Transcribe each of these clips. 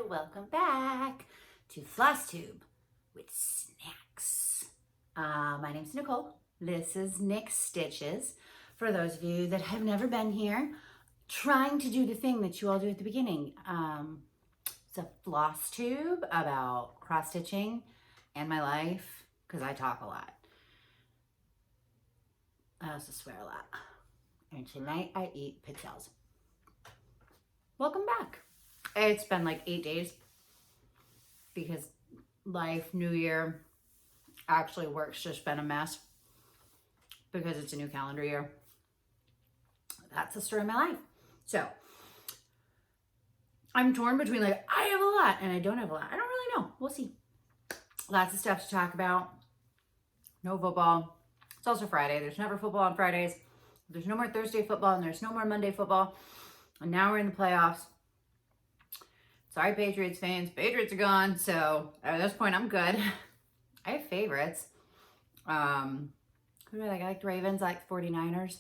welcome back to Floss Tube with snacks. My name's Nicole. This is Nick's Stitches. For those of you that have never been here, trying to do the thing that you all do at the beginning. It's a floss tube about cross stitching and my life, because I talk a lot. I also swear a lot. And tonight I eat pizzelles. Welcome back. It's been like 8 days because life, new year, actually work's just been a mess because it's a new calendar year. That's the story of my life. So I'm torn between like, I have a lot and I don't have a lot. I don't really know. We'll see. Lots of stuff to talk about. No football. It's also Friday. There's never football on Fridays. There's no more Thursday football and there's no more Monday football. And now we're in the playoffs. Sorry, Patriots fans. Patriots are gone. So at this point, I'm good. I have favorites. Who do I like? I like the Ravens. I like the 49ers.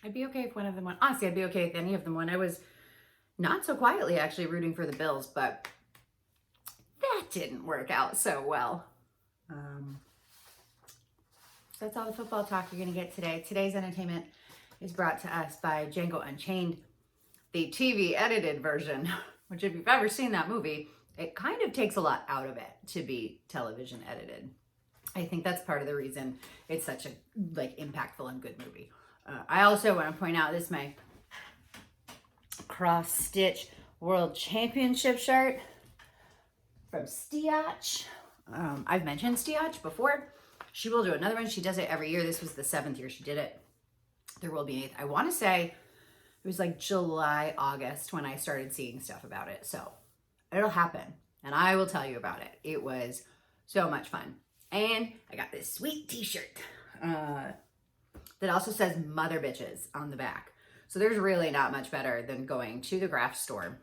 I'd be okay if one of them won. Honestly, I'd be okay if any of them won. I was not so quietly actually rooting for the Bills, but that didn't work out so well. So that's all the football talk you're going to get today. Today's entertainment is brought to us by Django Unchained, the TV edited version, which if you've ever seen that movie, it kind of takes a lot out of it to be television edited. I think that's part of the reason it's such a impactful and good movie. I also want to point out this is my cross stitch world championship shirt from Stitch. I've mentioned Stitch before. She will do another one. She does it every year. This was the 7th year she did it. There will be an 8th. I want to say it was like July, August when I started seeing stuff about it. So it'll happen and I will tell you about it. It was so much fun. And I got this sweet t-shirt that also says Mother Bitches on the back. So there's really not much better than going to the craft store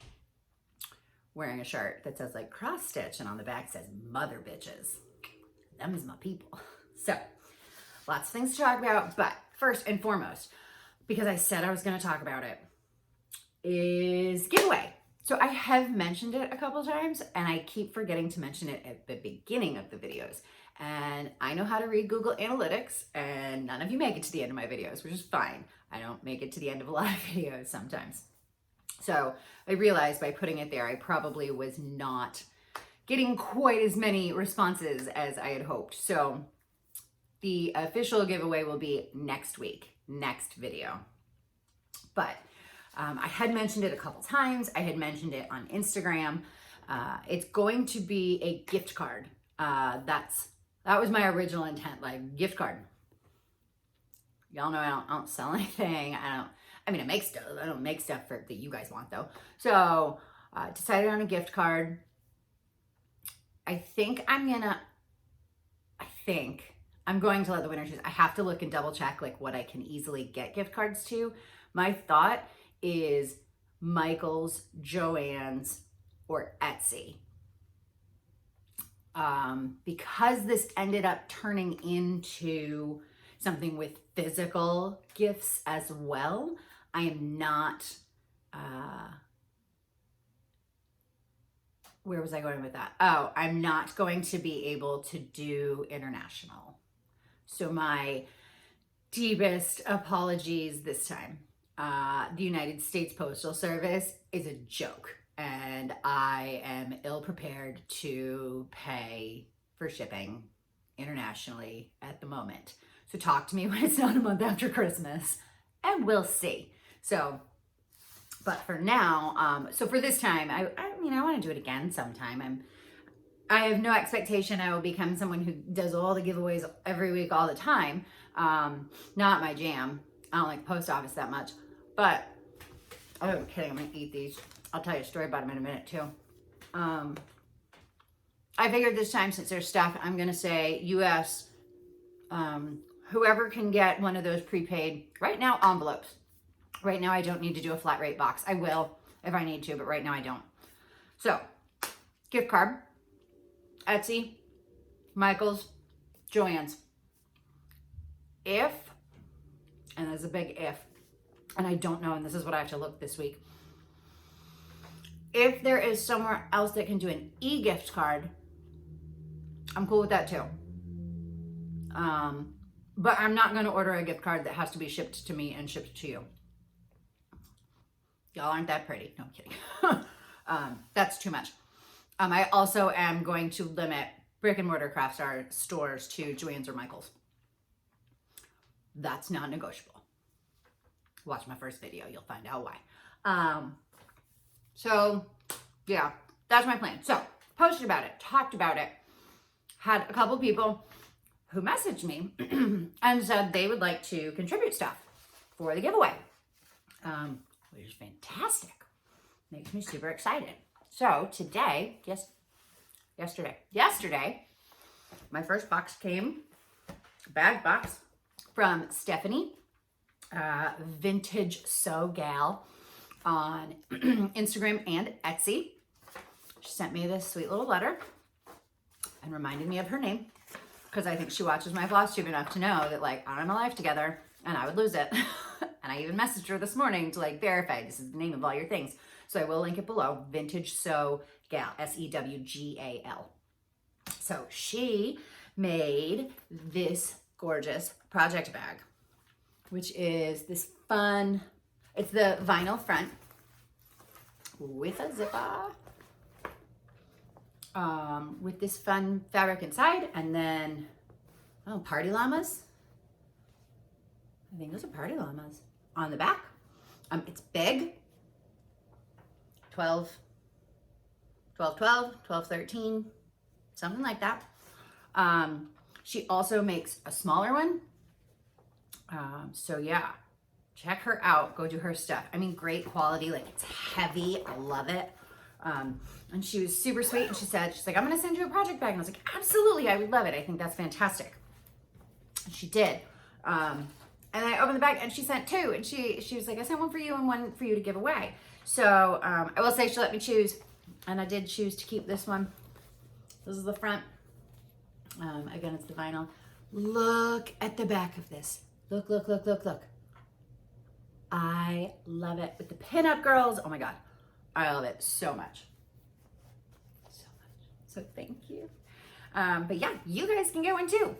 wearing a shirt that says like cross stitch and on the back says Mother Bitches. Them is my people. So lots of things to talk about, but first and foremost, because I said I was going to talk about it, is giveaway. So I have mentioned it a couple times and I keep forgetting to mention it at the beginning of the videos. And I know how to read Google Analytics and none of you make it to the end of my videos, which is fine. I don't make it to the end of a lot of videos sometimes. So I realized by putting it there, I probably was not getting quite as many responses as I had hoped. So the official giveaway will be next week, next video. But I had mentioned it a couple times. I had mentioned it on Instagram. It's going to be a gift card. That was my original intent, like gift card. Y'all know I don't sell anything. I make stuff. I don't make stuff that you guys want though. So decided on a gift card. I think I'm going to let the winner choose. I have to look and double check like what I can easily get gift cards to. My thought is Michael's, Joann's, or Etsy. Because this ended up turning into something with physical gifts as well, I am not, where was I going with that? Oh, I'm not going to be able to do international. So my deepest apologies this time. The United States Postal Service is a joke and I am ill prepared to pay for shipping internationally at the moment. So talk to me when it's not a month after Christmas and we'll see. So, but for now, so for this time, I want to do it again sometime. I have no expectation I will become someone who does all the giveaways every week all the time. Not my jam. I don't like the post office that much, but I'm kidding. I'm gonna eat these. I'll tell you a story about them in a minute too. I figured this time, since there's stuff, I'm gonna say US, whoever can get one of those prepaid, right now, envelopes. Right now I don't need to do a flat rate box. I will if I need to, but right now I don't. So, gift card, Etsy, Michael's, Joann's. If, and there's a big if, and I don't know, and this is what I have to look this week. If there is somewhere else that can do an e-gift card, I'm cool with that too. But I'm not going to order a gift card that has to be shipped to me and shipped to you. Y'all aren't that pretty. No, I'm kidding. That's too much. I also am going to limit brick and mortar craft stores to Joann's or Michael's. That's non-negotiable. Watch my first video. You'll find out why. So yeah, that's my plan. So posted about it, talked about it, had a couple people who messaged me and said they would like to contribute stuff for the giveaway, which is fantastic. Makes me super excited. So today, yesterday, my first box came, bag box, from Stephanie, Vintage Sew Gal on Instagram and Etsy. She sent me this sweet little letter and reminded me of her name, because I think she watches my Floss Tube enough to know that, like, I don't have my life together and I would lose it. And I even messaged her this morning to, like, verify this is the name of all your things. So I will link it below. Vintage Sew Gal, Sewgal. So she made this gorgeous project bag, which is this fun, it's the vinyl front with a zipper, with this fun fabric inside, and then, oh, party llamas. I think those are party llamas on the back. It's big, 12, 13, something like that. She also makes a smaller one. So yeah, check her out. Go do her stuff. I mean, great quality. Like, it's heavy. I love it. And she was super sweet. And she's like, I'm going to send you a project bag. And I was like, absolutely. I would love it. I think that's fantastic. And she did. And I opened the bag and she sent two. And she was like, I sent one for you and one for you to give away. So, I will say she let me choose. And I did choose to keep this one. This is the front. Again, it's the vinyl. Look at the back of this. Look. I love it. With the pinup girls. Oh my God. I love it so much. So much. So thank you. But yeah, you guys can get one too.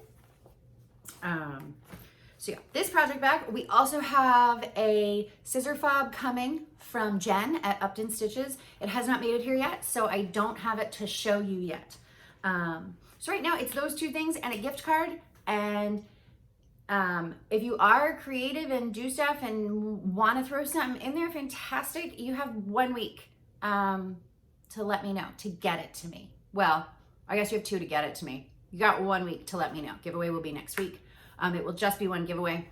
So yeah, this project bag. We also have a scissor fob coming from Jen at Upton Stitches. It has not made it here yet, so I don't have it to show you yet. So right now it's those two things and a gift card. And if you are creative and do stuff and want to throw something in there, fantastic. You have 1 week to let me know, to get it to me. Well, I guess you have 2 to get it to me. You got 1 week to let me know. Giveaway will be next week. It will just be one giveaway.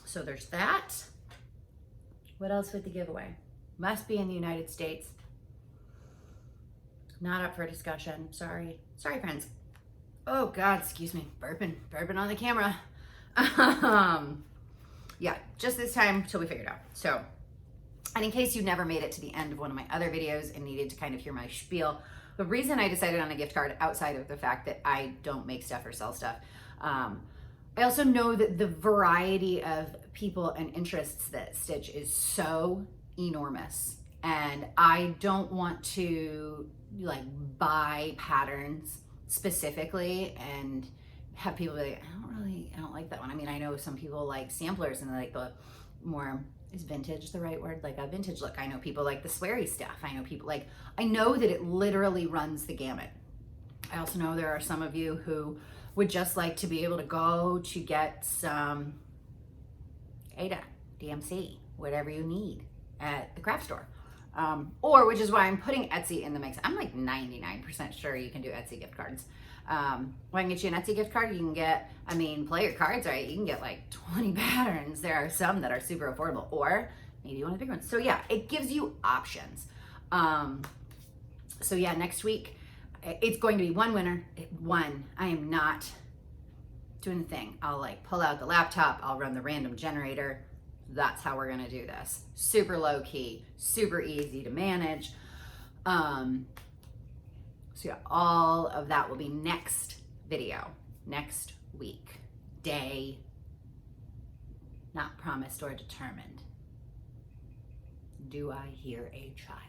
So there's that. What else with the giveaway? Must be in the United States. Not up for discussion. Sorry, friends. Oh God, excuse me. Burping on the camera. Yeah, just this time till we figure it out. So, and in case you never made it to the end of one of my other videos and needed to kind of hear my spiel, the reason I decided on a gift card, outside of the fact that I don't make stuff or sell stuff, I also know that the variety of people and interests that stitch is so enormous. And I don't want to like buy patterns specifically and have people be like, I don't like that one. I mean, I know some people like samplers and like the more, is vintage the right word? Like a vintage look. I know people like the sweary stuff. I know that it literally runs the gamut. I also know there are some of you who would just like to be able to go to get some Ada, DMC, whatever you need at the craft store. Or, which is why I'm putting Etsy in the mix. I'm like 99% sure you can do Etsy gift cards. When I can get you an Etsy gift card, you can get, I mean, play your cards right. You can get like 20 patterns. There are some that are super affordable, or maybe one of the big ones. So yeah, it gives you options. So yeah, next week, it's going to be one winner. I am not doing the thing. I'll like pull out the laptop. I'll run the random generator. That's how we're gonna do this. Super low key, super easy to manage. So yeah, all of that will be next video, next week. Day, not promised or determined. do I hear a child?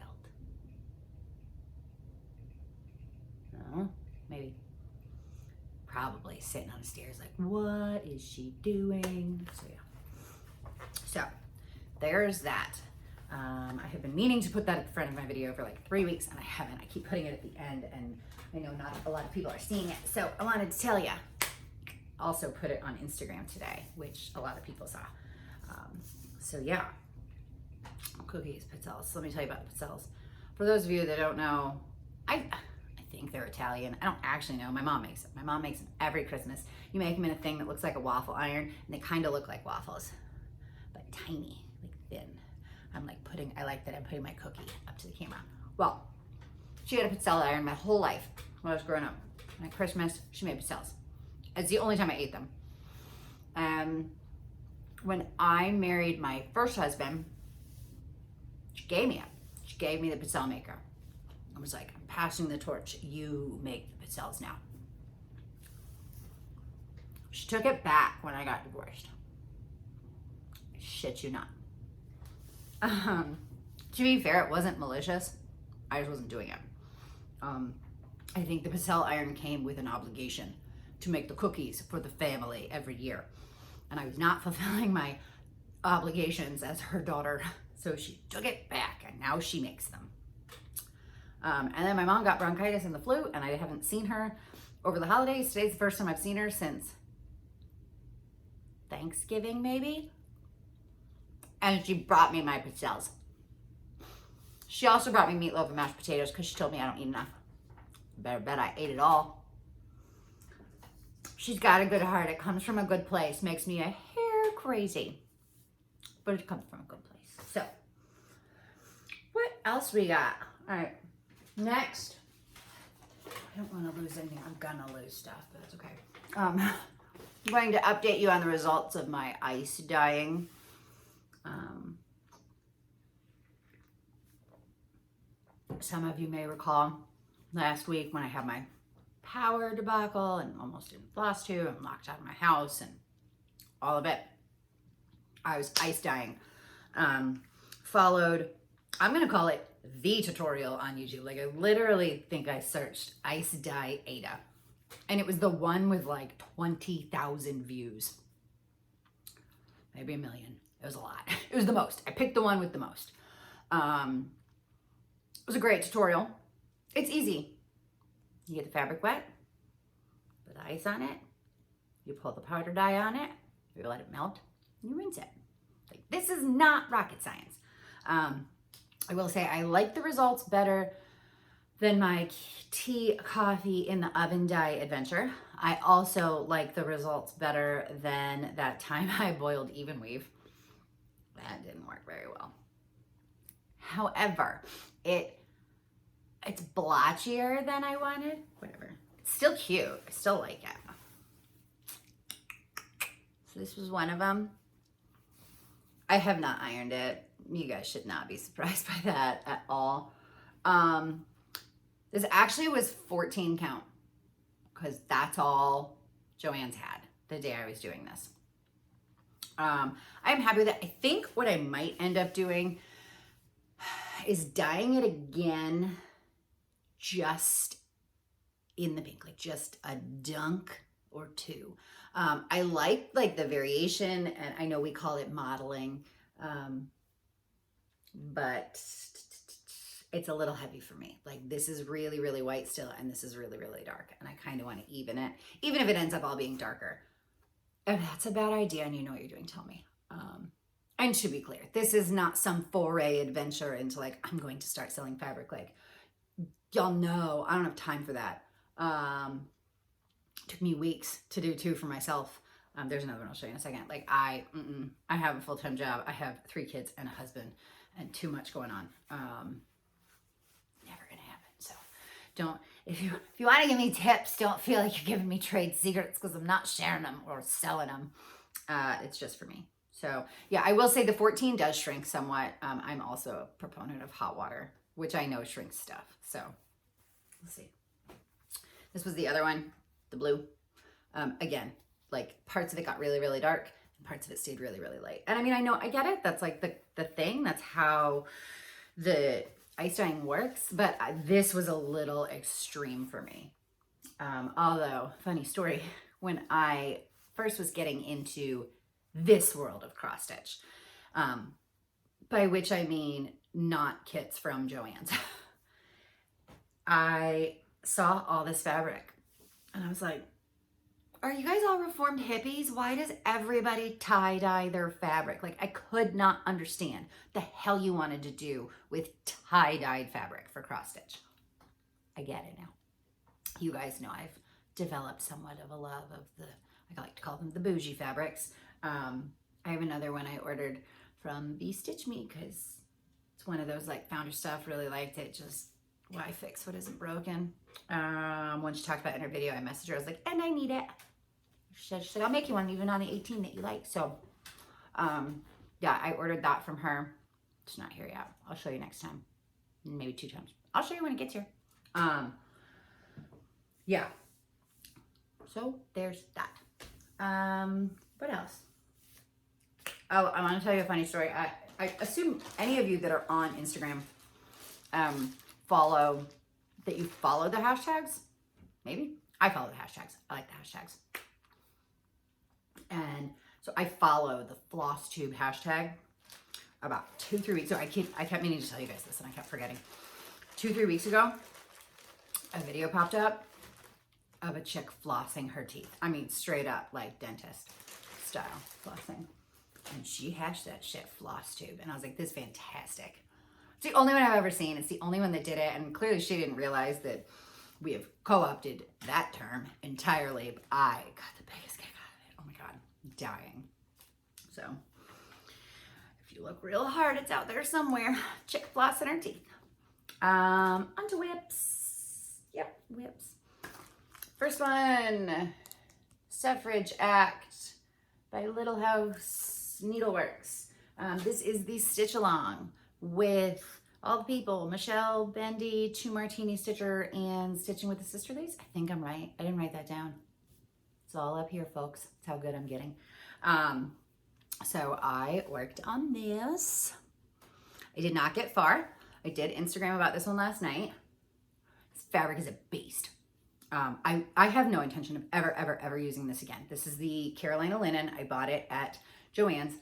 No, maybe. Probably sitting on the stairs like, what is she doing? So yeah. So there's that. I have been meaning to put that at the front of my video for like 3 weeks and I haven't. I keep putting it at the end and I know not a lot of people are seeing it. So I wanted to tell you. Also put it on Instagram today, which a lot of people saw. So yeah, cookies, pizzelles. So let me tell you about the pizzelles. For those of you that don't know, I think they're Italian. I don't actually know. My mom makes them. My mom makes them every Christmas. You make them in a thing that looks like a waffle iron, and they kind of look like waffles, but tiny, like thin. I like that I'm putting my cookie up to the camera. Well, she had a pizzelle iron my whole life when I was growing up. And at Christmas, she made pizzelles. It's the only time I ate them. When I married my first husband, she gave me it. She gave me the pizzelle maker. I was like, I'm passing the torch. You make the pizzelles now. She took it back when I got divorced. I shit you not. To be fair, it wasn't malicious. I just wasn't doing it. I think the pizzelle iron came with an obligation to make the cookies for the family every year. And I was not fulfilling my obligations as her daughter. So she took it back and now she makes them. And then my mom got bronchitis and the flu and I haven't seen her over the holidays. Today's the first time I've seen her since Thanksgiving, maybe. And she brought me my pizzelles. She also brought me meatloaf and mashed potatoes because she told me I don't eat enough. Better bet I ate it all. She's got a good heart. It comes from a good place. Makes me a hair crazy. But it comes from a good place. So, what else we got? All right. Next. I don't want to lose anything. I'm going to lose stuff, but that's okay. I'm going to update you on the results of my ice dyeing. Some of you may recall last week when I had my power debacle and almost didn't Floss Tube and locked out of my house and all of it. I was ice dyeing. Followed, I'm going to call it the tutorial on YouTube. Like I literally think I searched ice dye Ada. And it was the one with like 20,000 views. Maybe 1 million. It was a lot. It was the most. I picked the one with the most. It was a great tutorial. It's easy. You get the fabric wet, put the ice on it, you pull the powder dye on it, you let it melt, and you rinse it. Like, this is not rocket science. I will say I like the results better than my tea, coffee in the oven dye adventure. I also like the results better than that time I boiled even weave. That didn't work very well. However, it's blotchier than I wanted. Whatever. It's still cute. I still like it. So this was one of them. I have not ironed it. You guys should not be surprised by that at all. This actually was 14 count because that's all Joann's had the day I was doing this. I'm happy with it. I think what I might end up doing is dyeing it again just in the pink, like just a dunk or two. I like the variation, and I know we call it modeling, but it's a little heavy for me. Like this is really, really white still, and this is really, really dark, and I kind of want to even it, even if it ends up all being darker. If that's a bad idea and you know what you're doing, tell me. And to be clear, this is not some foray adventure into like, I'm going to start selling fabric. Like, y'all know, I don't have time for that. Took me weeks to do 2 for myself. There's another one I'll show you in a second. Like I have a full-time job. I have 3 kids and a husband and too much going on. Never gonna happen. So don't, if you want to give me tips, don't feel like you're giving me trade secrets because I'm not sharing them or selling them. It's just for me. So yeah, I will say the 14 does shrink somewhat. I'm also a proponent of hot water, which I know shrinks stuff. So let's see. This was the other one, the blue. Again, like parts of it got really, really dark. Parts of it stayed really, really light. And I mean, I get it. That's like the thing. That's how the ice dyeing works. But this was a little extreme for me. Although, funny story, when I first was getting into this world of cross stitch, by which I mean not kits from Joann's, I saw all this fabric and I was like, are you guys all reformed hippies? Why does everybody tie-dye their fabric? Like, I could not understand the hell you wanted to do with tie-dyed fabric for cross stitch. I get it now. You guys know I've developed somewhat of a love of I like to call them the bougie fabrics. I have another one I ordered from Be Stitch Me because it's one of those like founder stuff, really liked it. Just why fix what isn't broken? When she talked about it in her video, I messaged her, I was like, and I need it. She said, I'll make you one even on the 18 that you like. So yeah, I ordered that from her. It's not here yet. I'll show you next time. Maybe 2 times. I'll show you when it gets here. Yeah. So there's that. What else? Oh, I want to tell you a funny story. I assume any of you that are on Instagram follow the hashtags. Maybe. I follow the hashtags. I like the hashtags. And so I follow the Floss Tube hashtag about 2-3 weeks. So I kept meaning to tell you guys this and I kept forgetting. 2-3 weeks ago, a video popped up of a chick flossing her teeth. I mean, straight up like dentist style flossing. And she hashed that shit Floss Tube. And I was like, this is fantastic. It's the only one I've ever seen. It's the only one that did it. And clearly she didn't realize that we have co-opted that term entirely. But I got the biggest kick out of it. Oh my God, I'm dying. So if you look real hard, it's out there somewhere. Chick flossing her teeth. Onto whips. Yep, whips. First one, Suffrage Act by Little House Needleworks. This is the stitch along with all the people, Michelle, Bendy, 2 Martini Stitcher, and Stitching with the Sisterlies. I think I'm right. I didn't write that down. It's all up here, folks. That's how good I'm getting. So I worked on this. I did not get far. I did Instagram about this one last night. This fabric is a beast. I have no intention of ever using this again. This is the Carolina linen. I bought it at Joann's.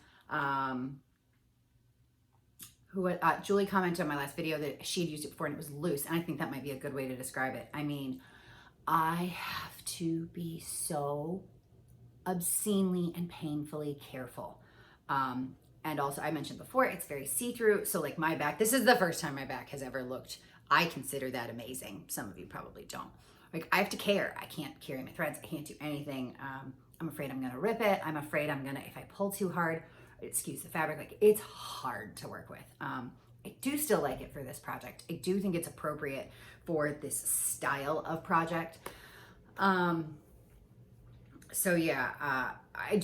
Julie commented on my last video that she had used it before and it was loose. And I think that might be a good way to describe it. I mean, I have to be so obscenely and painfully careful. And also I mentioned before, it's very see-through. So like my back, this is the first time my back has ever looked, I consider that amazing. Some of you probably don't. Like I have to care. I can't carry my threads. I can't do anything. I'm afraid I'm gonna rip it. I'm afraid I'm gonna, if I pull too hard, excuse the fabric, like it's hard to work with. I do still like it for this project. I do think it's appropriate for this style of project. So yeah, I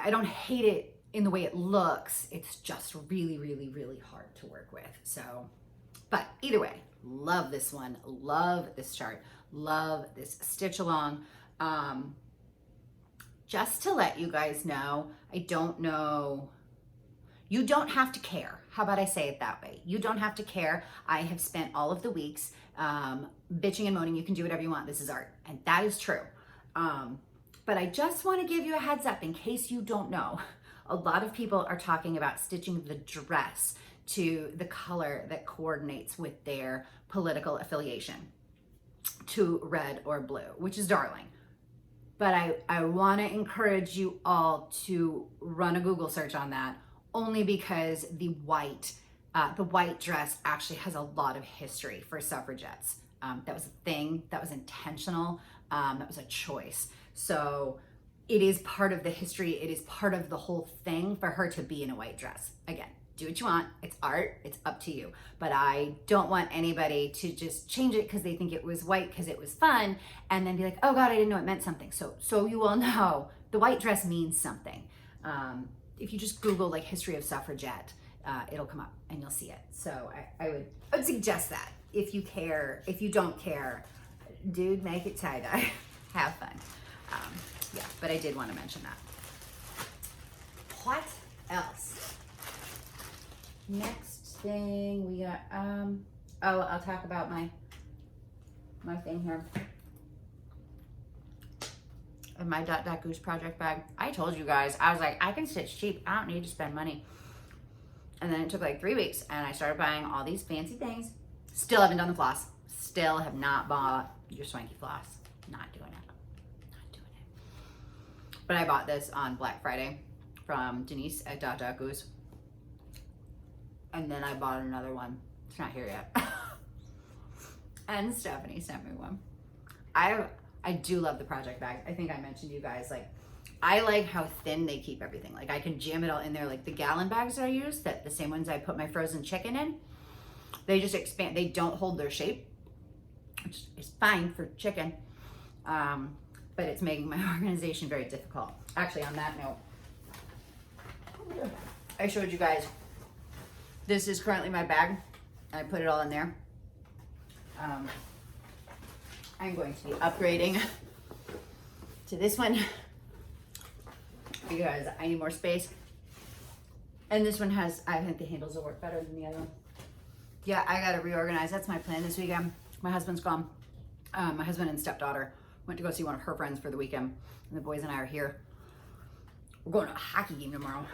don't hate it in the way it looks. It's just really hard to work with. So, but either way, love this one, love this chart, love this stitch along. Just to let you guys know, I don't know, you don't have to care. How about I say it that way? You don't have to care. I have spent all of the weeks bitching and moaning. You can do whatever you want. This is art. And that is true. But I just want to give you a heads up in case you don't know. A lot of people are talking about stitching the dress to the color that coordinates with their political affiliation, to red or blue, which is darling. But I want to encourage you all to run a Google search on that, only because the white dress actually has a lot of history for suffragettes. That was a thing, that was intentional, that was a choice. So it is part of the history, it is part of the whole thing for her to be in a white dress. Again, do what you want, it's art, it's up to you. But I don't want anybody to just change it because they think it was white because it was fun, and then be like, oh God, I didn't know it meant something. So you all know, the white dress means something. If you just Google like history of suffragette, it'll come up and you'll see it. So I would suggest that. If you care, if you don't care, dude, make it tie-dye. Have fun. Yeah, but I did want to mention that. what else? Next thing we got, oh, I'll talk about my thing here. In my Goose project bag. I told you guys, I was like, I can stitch cheap. I don't need to spend money. And then it took like 3 weeks and I started buying all these fancy things. Still haven't done the floss. Still have not bought your swanky floss. Not doing it. Not doing it. But I bought this on Black Friday from Denise at Goose. And then I bought another one. It's not here yet. And Stephanie sent me one. I do love the project bag. I think I mentioned to you guys, like, I like how thin they keep everything. Like, I can jam it all in there. Like the gallon bags that I use, the same ones I put my frozen chicken in, they just expand. They don't hold their shape, which is fine for chicken. But it's making my organization very difficult. Actually, on that note, I showed you guys, this is currently my bag. I put it all in there. I'm going to be upgrading to this one because I need more space. And this one has, I think the handles will work better than the other one. Yeah, I gotta reorganize. That's my plan this weekend. My husband's gone. My husband and stepdaughter went to go see one of her friends for the weekend. And the boys and I are here. We're going to a hockey game tomorrow.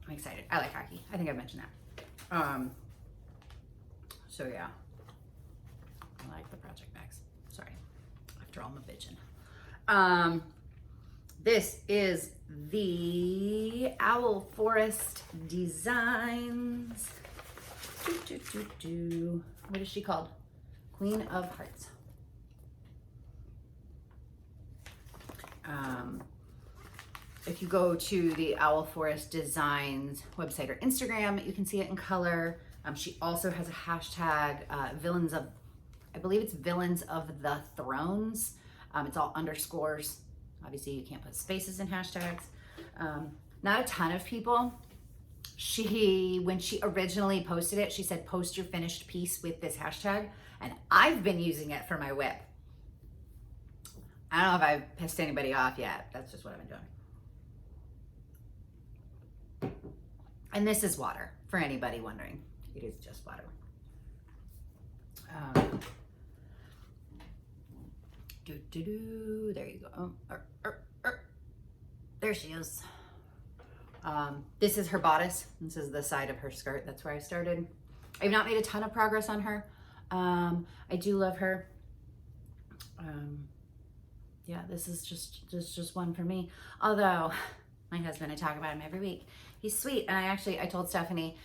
I'm excited. I like hockey. I think I mentioned that. So yeah, I like the project bags. Sorry, after all my bitching. This is the Owl Forest Designs. What is she called? Queen of Hearts. If you go to the Owl Forest Designs website or Instagram, you can see it in color. She also has a hashtag, villains of, I believe it's Villains of the Thrones. It's all underscores. Obviously you can't put spaces in hashtags. Not a ton of people. When she originally posted it, she said, post your finished piece with this hashtag. And I've been using it for my whip. I don't know if I've pissed anybody off yet. That's just what I've been doing. And this is water, for anybody wondering. It is just water. There you go. There she is. This is her bodice. This is the side of her skirt. That's where I started. I've not made a ton of progress on her. I do love her. Yeah, this is just one for me. Although my husband, I talk about him every week. He's sweet. And I told Stephanie,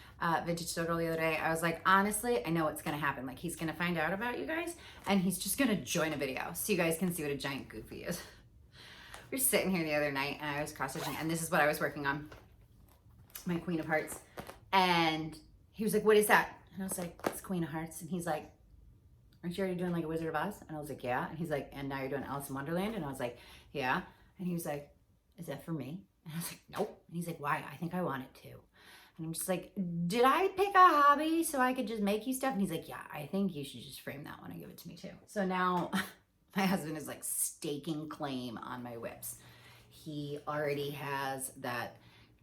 Vintage Total the other day, I was like, honestly, I know what's going to happen. Like, he's going to find out about you guys and he's just going to join a video so you guys can see what a giant goof he is. We were sitting here the other night and I was cross-stitching and this is what I was working on. My Queen of Hearts. And he was like, what is that? And I was like, it's Queen of Hearts. And he's like, aren't you already doing like a Wizard of Oz? And I was like, yeah. And he's like, and now you're doing Alice in Wonderland? And I was like, yeah. And he was like, is that for me? And I was like, nope. And he's like, why? I think I want it to. And I'm just like, did I pick a hobby so I could just make you stuff? And he's like, yeah, I think you should just frame that one and give it to me too. So now my husband is like staking claim on my whips. He already has that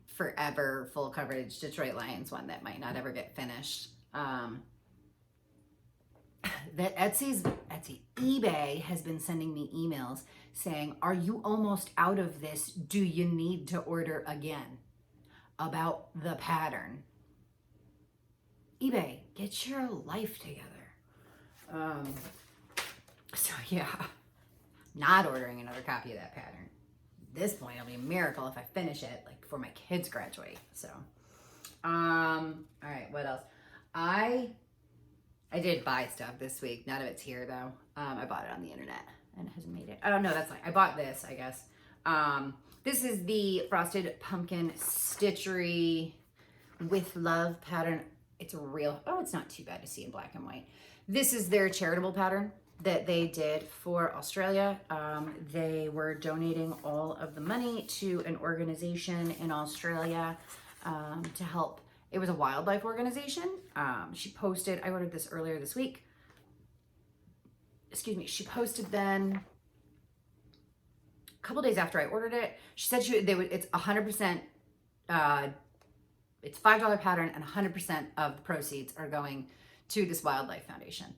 forever full coverage Detroit Lions one that might not ever get finished. That eBay has been sending me emails saying, are you almost out of this? Do you need to order again? About the pattern. eBay, get your life together. So yeah, not ordering another copy of that pattern. At this point, it'll be a miracle if I finish it, like before my kids graduate. So, all right, what else? I did buy stuff this week. None of it's here though. I bought it on the internet and it hasn't made it. Oh no, that's fine. I bought this, I guess. This is the Frosted Pumpkin Stitchery with Love pattern. It's real. Oh, it's not too bad to see in black and white. This is their charitable pattern that they did for Australia. They were donating all of the money to an organization in Australia to help. It was a wildlife organization. She posted, I ordered this earlier this week. Excuse me, she posted then a couple days after I ordered it. She said it's 100% It's $5 pattern, and 100% of the proceeds are going to this wildlife foundation.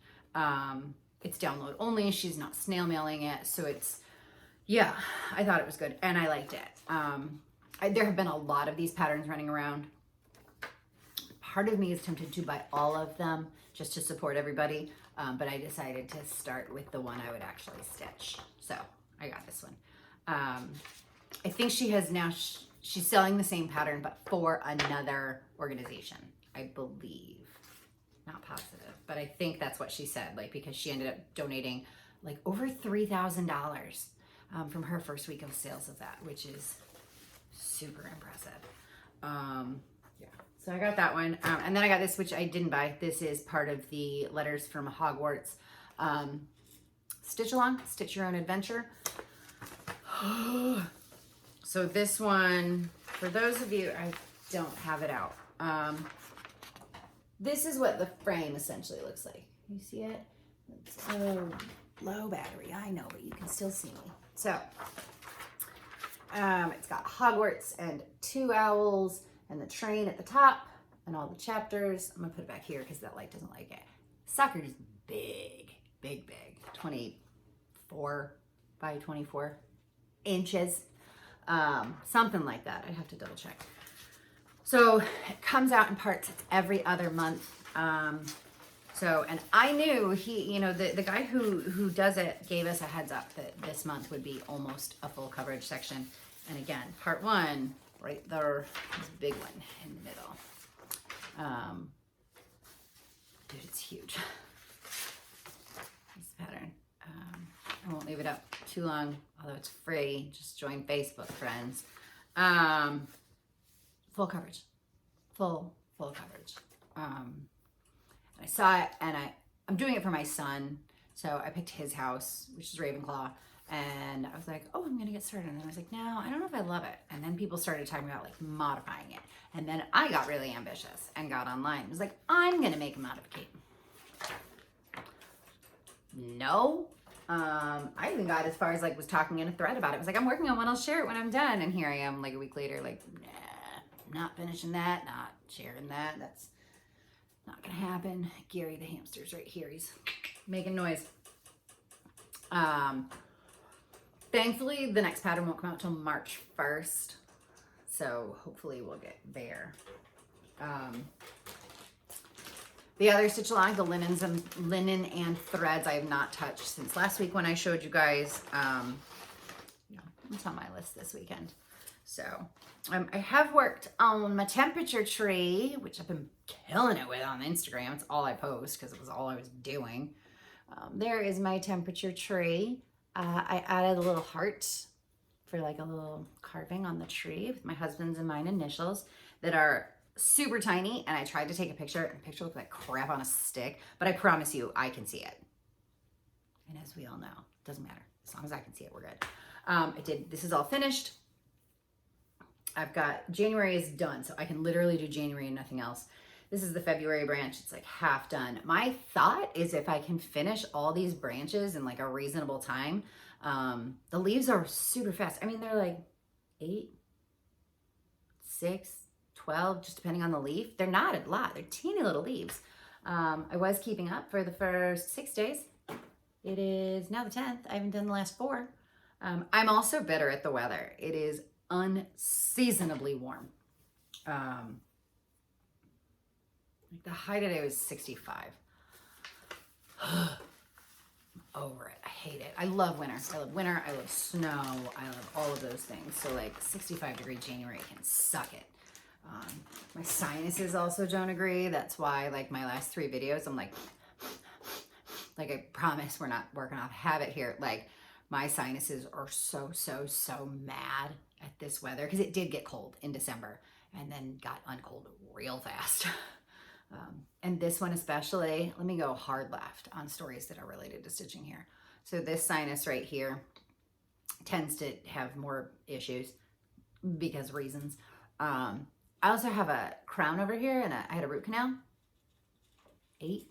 It's download only. She's not snail mailing it. So it's, yeah, I thought it was good and I liked it. There have been a lot of these patterns running around. Part of me is tempted to buy all of them just to support everybody. But I decided to start with the one I would actually stitch. So I got this one. I think she has now, she's selling the same pattern, but for another organization, I believe. Not positive, but I think that's what she said, like, because she ended up donating like over $3,000 from her first week of sales of that, which is super impressive. Yeah, so I got that one. And then I got this, which I didn't buy. This is part of the Letters from Hogwarts Stitch Along, Stitch Your Own Adventure. So this one, for those of you, I don't have it out. This is what the frame essentially looks like. You see it? It's low battery, I know, but you can still see me. So, it's got Hogwarts and 2 owls and the train at the top and all the chapters. I'm gonna put it back here because that light doesn't like it. Sucker's big, big, big. 24 by 24 inches. Something like that. I'd have to double check. So it comes out in parts every other month. And I knew he, the guy who does it gave us a heads up that this month would be almost a full coverage section. And again, part 1, right there, is a big one in the middle. Dude, it's huge. This pattern. I won't leave it up too long, although it's free. Just join Facebook, friends. Full coverage, full coverage. I saw it, and I'm doing it for my son. So I picked his house, which is Ravenclaw. And I was like, oh, I'm going to get started. And then I was like, no, I don't know if I love it. And then people started talking about like modifying it. And then I got really ambitious and got online. I was like, I'm going to make a modification. No. I even got as far as like was talking in a thread about it. I was like, I'm working on one. I'll share it when I'm done. And here I am like a week later, like, nah, not finishing that, not sharing that. That's not going to happen. Gary the hamster's right here. He's making noise. Thankfully, the next pattern won't come out till March 1st. So hopefully we'll get there. The other stitch along, the linen and threads, I have not touched since last week when I showed you guys. It's on my list this weekend. So I have worked on my temperature tree, which I've been killing it with on Instagram. It's all I post because it was all I was doing. There is my temperature tree. I added a little heart for like a little carving on the tree with my husband's and mine initials that are super tiny. And I tried to take a picture, and the picture looked like crap on a stick, but I promise you I can see it. And as we all know, it doesn't matter. As long as I can see it, we're good. This is all finished. I've got, January is done, so I can literally do January and nothing else. This is the February branch. It's like half done. My thought is if I can finish all these branches in like a reasonable time, the leaves are super fast. I mean, they're like 8, 6, 12, just depending on the leaf. They're not a lot. They're teeny little leaves. I was keeping up for the first 6 days. It is now the 10th. I haven't done the last 4. I'm also better at the weather. It is unseasonably warm. Like the high today was 65. Over it. I hate it. I love winter. I love winter. I love snow. I love all of those things. So like 65-degree January can suck it. My sinuses also don't agree. That's why like my last 3 videos, I'm like I promise we're not working off habit here. Like my sinuses are so mad at this weather because it did get cold in December and then got uncold real fast. And this one especially, let me go hard left on stories that are related to stitching here. So this sinus right here tends to have more issues because reasons. I also have a crown over here and I had a root canal 8,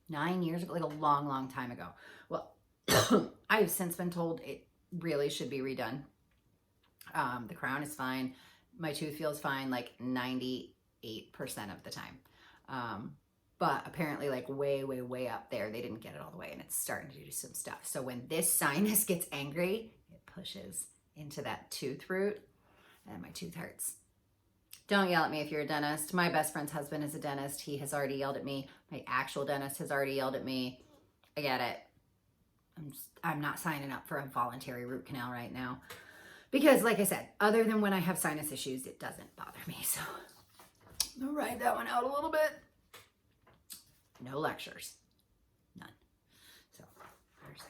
9 years ago, like a long time ago. Well, I have since been told it really should be redone. The crown is fine. my tooth feels fine like 98% of the time. But apparently like way, way, way up there, they didn't get it all the way and it's starting to do some stuff. So when this sinus gets angry, it pushes into that tooth root and my tooth hurts. Don't yell at me if you're a dentist. My best friend's husband is a dentist. He has already yelled at me. My actual dentist has already yelled at me. I get it. I'm not signing up for a voluntary root canal right now. Because like I said, other than when I have sinus issues, it doesn't bother me. So I'm gonna ride that one out a little bit. No lectures. None. So there's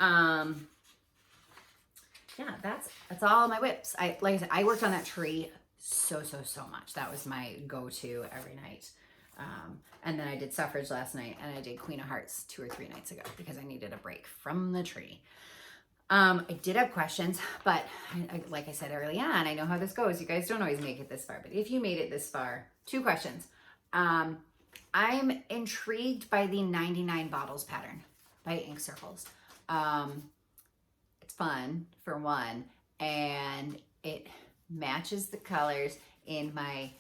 that. Yeah, that's all my whips. Like I said, I worked on that tree so much. That was my go-to every night. And then I did Suffrage last night and I did Queen of Hearts 2 or 3 nights ago because I needed a break from the tree. I did have questions, but like I said early on, I know how this goes. You guys don't always make it this far, but if you made it this far, 2 questions. I'm intrigued by the 99 bottles pattern by Ink Circles. It's fun for one, and it matches the colors in my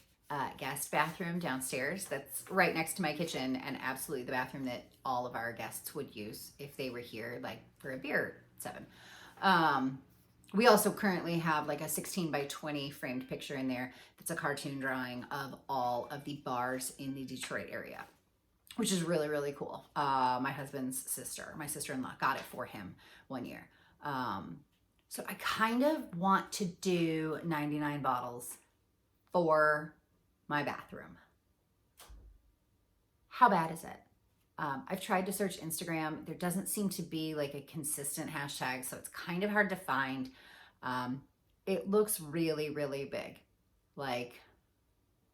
guest bathroom downstairs. That's right next to my kitchen and absolutely the bathroom that all of our guests would use if they were here, like for a beer 7. We also currently have like a 16 by 20 framed picture in there. That's a cartoon drawing of all of the bars in the Detroit area, which is really, really cool. My husband's sister, my sister-in-law, got it for him one year. So I kind of want to do 99 bottles for my bathroom. How bad is it? I've tried to search Instagram. There doesn't seem to be like a consistent hashtag, so it's kind of hard to find. It looks really, really big. Like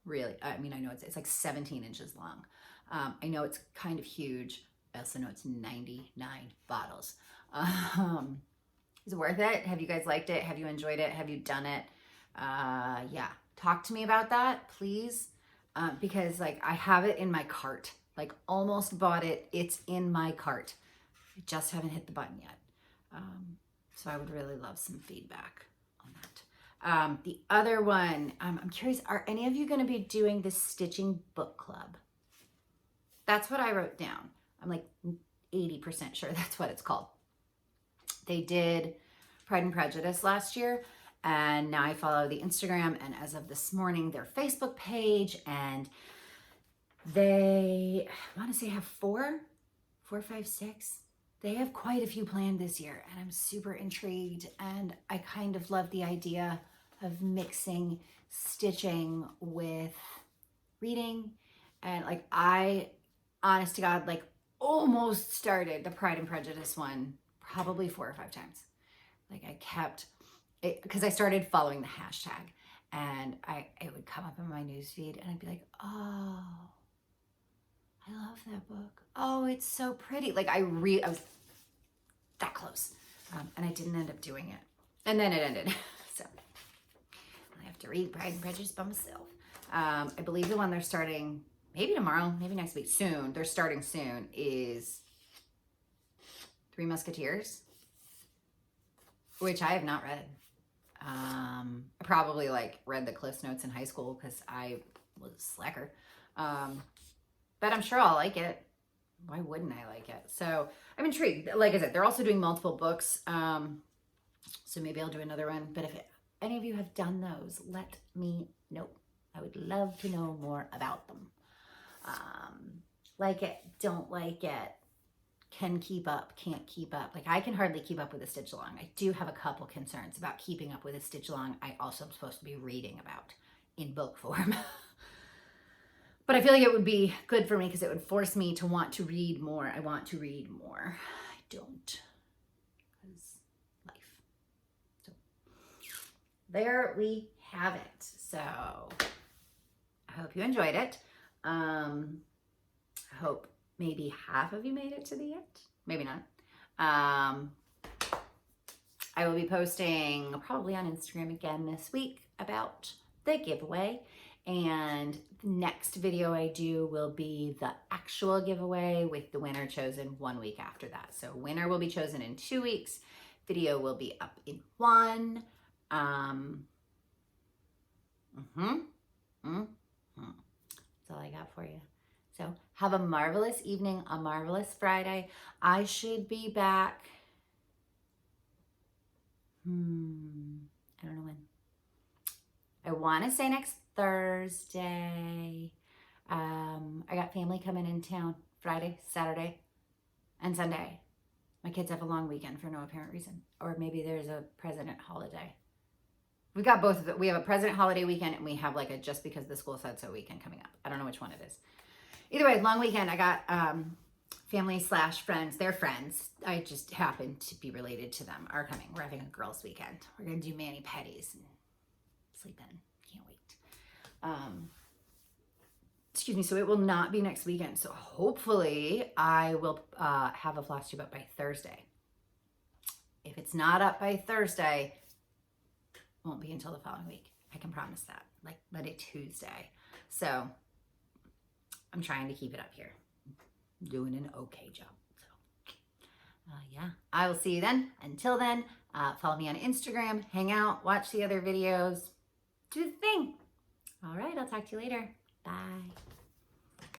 really, I mean, I know it's like 17 inches long. I know it's kind of huge. I also know it's 99 bottles. Is it worth it? Have you guys liked it? Have you enjoyed it? Have you done it? Yeah, talk to me about that, please. Because like I have it in my cart, like almost bought it. It's in my cart. I just haven't hit the button yet. So I would really love some feedback on that. The other one, I'm curious, are any of you going to be doing this stitching book club? That's what I wrote down. I'm like 80% sure that's what it's called. They did Pride and Prejudice last year, and now I follow the Instagram, and as of this morning, their Facebook page, and they, I want to say have 4, 5, 6. They have quite a few planned this year, and I'm super intrigued, and I kind of love the idea of mixing stitching with reading, and like I, honest to God, like almost started the Pride and Prejudice one probably 4 or 5 times. Like I kept it because I started following the hashtag, and it would come up in my newsfeed, and I'd be like, oh, I love that book. Oh, it's so pretty. Like I was that close, and I didn't end up doing it, and then it ended. So I have to read Pride and Prejudice by myself. I believe the one they're starting maybe tomorrow, maybe next week, soon. They're starting soon is 3 Musketeers, which I have not read. I probably like read the Cliff Notes in high school because I was a slacker. But I'm sure I'll like it. Why wouldn't I like it? So I'm intrigued. Like I said, they're also doing multiple books. So maybe I'll do another one. But if any of you have done those, let me know. I would love to know more about them. Like it, don't like it, can keep up, can't keep up. Like I can hardly keep up with a stitch along. I do have a couple concerns about keeping up with a stitch along I also am supposed to be reading about in book form. But I feel like it would be good for me because it would force me to want to read more. I want to read more. I don't. Because life. So there we have it. So I hope you enjoyed it. I hope maybe half of you made it to the end. Maybe not. I will be posting probably on Instagram again this week about the giveaway. And the next video I do will be the actual giveaway with the winner chosen 1 week after that. So winner will be chosen in 2 weeks. Video will be up in 1. That's all I got for you. So have a marvelous evening, a marvelous Friday. I should be back. I don't know when. I want to say next Thursday. I got family coming in town Friday, Saturday, and Sunday. My kids have a long weekend for no apparent reason. Or maybe there's a president holiday. We got both of it. We have a president holiday weekend and we have like a just because the school said so weekend coming up. I don't know which one it is. Either way, long weekend. I got family / friends. They're friends. I just happen to be related to them. Are coming. We're having a girls' weekend. We're going to do mani-pedis and sleep in. Can't wait. Excuse me. So it will not be next weekend. So hopefully I will have a Floss Tube up by Thursday. If it's not up by Thursday, it won't be until the following week. I can promise that. Like Monday, Tuesday. So I'm trying to keep it up here. I'm doing an okay job. So, yeah, I will see you then. Until then, follow me on Instagram, hang out, watch the other videos, do the thing. All right, I'll talk to you later. Bye.